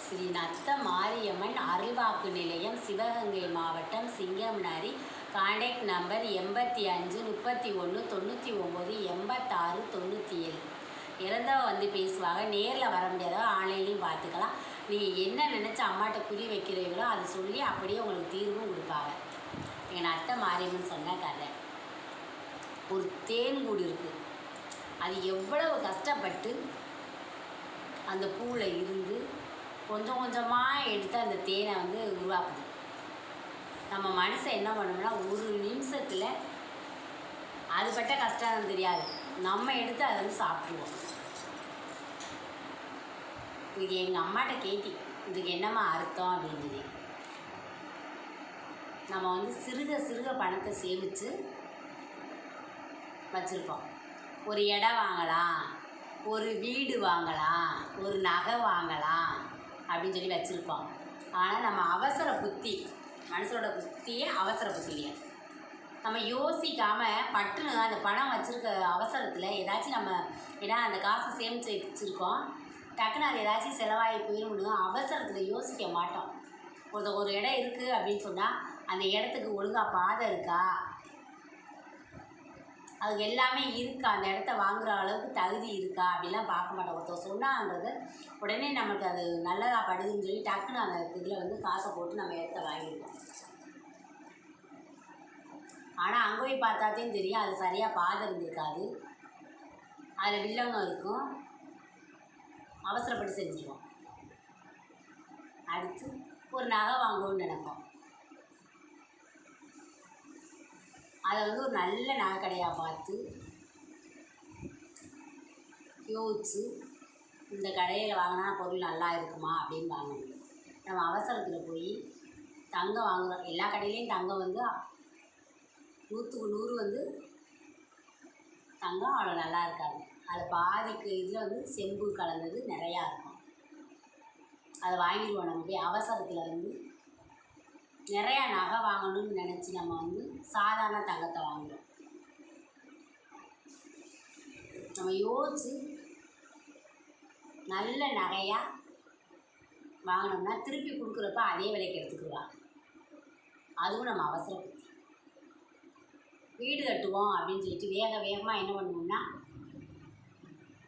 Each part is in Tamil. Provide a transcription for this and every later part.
ஸ்ரீ நத்த மாரியம்மன் அருள்வாக்கு நிலையம், சிவகங்கை மாவட்டம், சிங்கம்நரி. Contact number 85 31 99 86 97. இறந்தவ வந்து பேசுவாங்க. நேரில் வர முடியாதவ ஆன்லைன்லேயும் பார்த்துக்கலாம். நீங்கள் என்ன நினச்ச அம்மாட்ட குறி வைக்கிறீங்களோ அதை சொல்லி அப்படியே உங்களுக்கு தீர்வும் கொடுப்பாங்க. எங்கள் நத்த மாரியம்மன் சொன்ன கதை. ஒரு தேன்கூடு இருக்குது. அது எவ்வளவு கஷ்டப்பட்டு அந்த பூவில் இருந்து கொஞ்சம் கொஞ்சமாக எடுத்து அந்த தேனை வந்து உருவாக்குது. நம்ம மனசை என்ன பண்ணோம்னா, ஒரு நிமிஷத்தில் அது பட்ட கஷ்டம் தெரியாது, நம்ம எடுத்து அதை வந்து சாப்பிடுவோம். இது எங்கள் அம்மாட்ட கேட்டி, இதுக்கு என்னம்மா அர்த்தம் அப்படின்றது. நம்ம வந்து சிறுக சிறுக பணத்தை சேமித்து வச்சுருப்போம். ஒரு இடம் வாங்கலாம், ஒரு வீடு வாங்கலாம், ஒரு நகை வாங்கலாம் அப்படின்னு சொல்லி வச்சுருப்போம். ஆனால் நம்ம அவசர புத்தி, மனசோட புத்தியே அவசர புத்திங்க. நம்ம யோசிக்காமல் பட்டுன்னு அந்த பணம் வச்சுருக்க அவசரத்தில் ஏதாச்சும் நம்ம, ஏன்னா அந்த காசை சேமித்து வச்சுருக்கோம், டக்குன்னு அது ஏதாச்சும் செலவாகி போயிடும்னு அவசரத்தில் யோசிக்க மாட்டோம். ஒரு இடம் இருக்குது அப்படின்னு சொன்னால் அந்த இடத்துக்கு ஒழுங்காக பாதை இருக்கா, அது எல்லாமே இருக்கா, அந்த இடத்த வாங்குகிற அளவுக்கு தகுதி இருக்கா அப்படிலாம் பார்க்க மாட்டோம். ஒருத்தர் சொன்னான்றது உடனே நமக்கு அது நல்லதாக படுதுன்னு சொல்லி டக்குன்னு அந்த இதில் வந்து காசை போட்டு நம்ம இடத்த வாங்கிடுவோம். ஆனால் அங்கே போய் பார்த்தாத்தையும் தெரியும், அது சரியாக பாதை இருந்திருக்காது, அதில் வில்லங்கம் இருக்கும், அவசரப்பட்டு செஞ்சுருவோம். அடுத்து ஒரு நகை வாங்குவோம்னு நினைப்போம். அதை வந்து ஒரு நல்ல நகை கடையாக பார்த்து யோசித்து, இந்த கடையில் வாங்கினா பொருள் நல்லா இருக்குமா அப்படின்னு வாங்கணும். நம்ம அவசரத்தில் போய் தங்கம் வாங்குகிறோம். எல்லா கடையிலையும் தங்கம் வந்து 100க்கு 100 வந்து தங்கம் அவ்வளோ நல்லா இருக்காது. அது பாதிக்கு இதில் வந்து செம்பு கலந்தது நிறையா இருக்கும். அதை வாங்கிடுவோம். நம்ம போய் அவசரத்தில் வந்து நிறையா நகை வாங்கணும்னு நினச்சி நம்ம வந்து சாதாரண தங்கத்தை வாங்குகிறோம். நம்ம யோசித்து நல்ல நகையாக வாங்கினோம்னா திருப்பி கொடுக்குறப்ப அதே விலைக்கு எடுத்துக்குவாங்க. அதுவும் நம்ம அவசரம். வீடு கட்டுவோம் அப்படின்னு சொல்லிட்டு வேகமாக என்ன பண்ணுவோம்னா,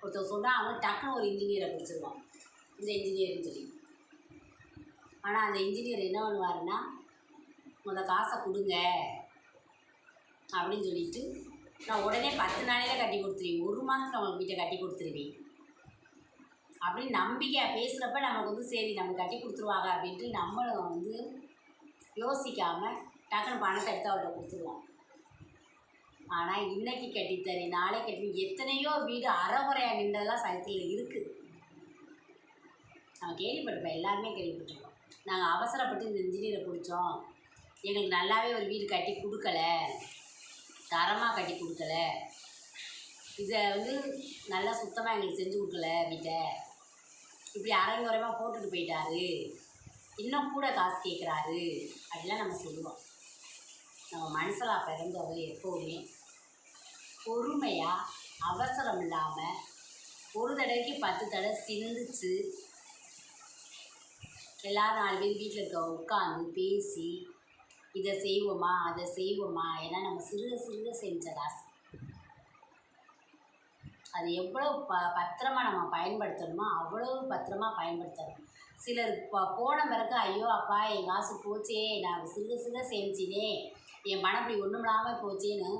ஒருத்தர் சொன்னால் அவன் டக்குன்னு ஒரு இன்ஜினியரை பிடிச்சிருவான், இந்த இன்ஜினியர்னு சொல்லி. ஆனால் அந்த இன்ஜினியர் என்ன பண்ணுவாருன்னா, காசை கொடுங்க அப்படின்னு சொல்லிட்டு, நான் உடனே 10 நாளையில் கட்டி கொடுத்துருவேன், 1 மாதத்தில் அவங்களுக்கு வீட்டை கட்டி கொடுத்துருவேன் அப்படின்னு நம்பிக்கையாக பேசுகிறப்ப நமக்கு வந்து சரி நம்ம கட்டி கொடுத்துருவாங்க அப்படின்ட்டு நம்மளும் வந்து யோசிக்காமல் டக்குன்னு பணத்தை எடுத்து அவர்கிட்ட கொடுத்துருவோம். ஆனால் இன்றைக்கி கட்டித்தரேன், நாளை கட்டி, எத்தனையோ வீடு அறகுறையாக நின்றதெல்லாம் சரித்திரத்தில் இருக்குது. நம்ம கேள்விப்பட்டிருப்போம், எல்லாருமே கேள்விப்பட்டிருக்கோம். நாங்கள் அவசரப்பட்டு இந்த இன்ஜினியரை பிடிச்சோம், எங்களுக்கு நல்லாவே ஒரு வீடு கட்டி கொடுக்கல, தரமாக கட்டி கொடுக்கல, இதை வந்து நல்லா சுத்தமாக எங்களுக்கு செஞ்சு கொடுக்கல, வீட்டை இப்படி அரைங்குறைமாக போட்டுட்டு போயிட்டாரு, இன்னும் கூட காசு கேட்குறாரு அப்படிலாம் நம்ம சொல்லுவோம். நம்ம மனசில் பிறந்தவர் எப்போவுமே பொறுமையாக, அவசரம் இல்லாமல், ஒரு தடவைக்கு 10 தடவை சிந்திச்சு, எல்லோரும் 4 பேர் வீட்டில் இருக்க உட்காந்து பேசி இதை செய்வோமா அதை செய்வோமா, ஏன்னா நம்ம சிறுக சிறுக செஞ்ச காசு அது எவ்வளோ பத்திரமாக நம்ம பயன்படுத்தணுமோ அவ்வளோ பத்திரமாக பயன்படுத்தணும். சிலர் போன பிறகு ஐயோ அப்பா என் காசு போச்சே, நான் சிறுக சிறுக சேமிச்சினே, என் பணம் இப்படி ஒன்றும் இல்லாமல் போச்சேன்னு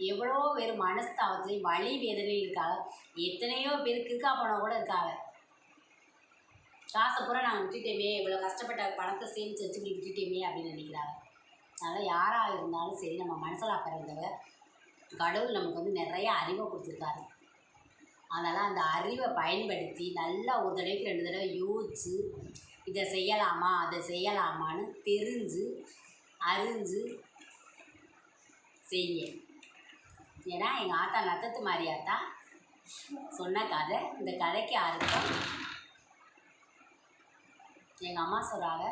எவ்வளோ பேர் மனஸ்தாபத்துலேயும் வலி வேதனையும் இருக்காங்க. எத்தனையோ பேர் கிறுக்கா போனால் கூட இருக்காங்க. காசை பூரா நாங்கள் விட்டுட்டேமே, இவ்வளோ கஷ்டப்பட்ட பணத்தை சேமித்து வச்சு இப்படி விட்டுட்டேமே அப்படின்னு நினைக்கிறாங்க. அதனால் யாராக இருந்தாலும் சரி, நம்ம மனசில் பிறந்தவ கடவுள் நமக்கு வந்து நிறைய அறிவை கொடுத்துருக்காரு. அதனால் அந்த அறிவை பயன்படுத்தி நல்லா ஒரு தடவைக்கு 2 தடவை யோசித்து இதை செய்யலாமா அதை செய்யலாமான்னு தெரிஞ்சு அறிஞ்சு செய்ய. ஏன்னா எங்கள் ஆத்தா நத்தத்து மாரியாத்தா சொன்ன கதை. இந்த கதைக்கு அர்த்தம் எங்கள் அம்மா சொல்கிறாங்க,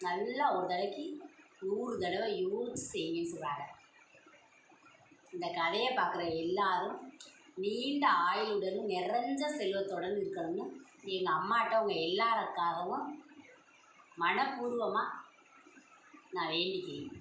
நல்லா ஒரு தடவைக்கு 100 தடவை யோசிச்சு செய்யுங்கன்னு சொல்கிறாங்க. இந்த கதையை பார்க்குற எல்லாரும் நீண்ட ஆயுளுடனும் நிறைஞ்ச செல்வத்துடன் இருக்கணும்னு எங்கள் அம்மாட்ட உங்கள் எல்லாருக்காகவும் மனப்பூர்வமாக நான் வேண்டிக்கிறேன்.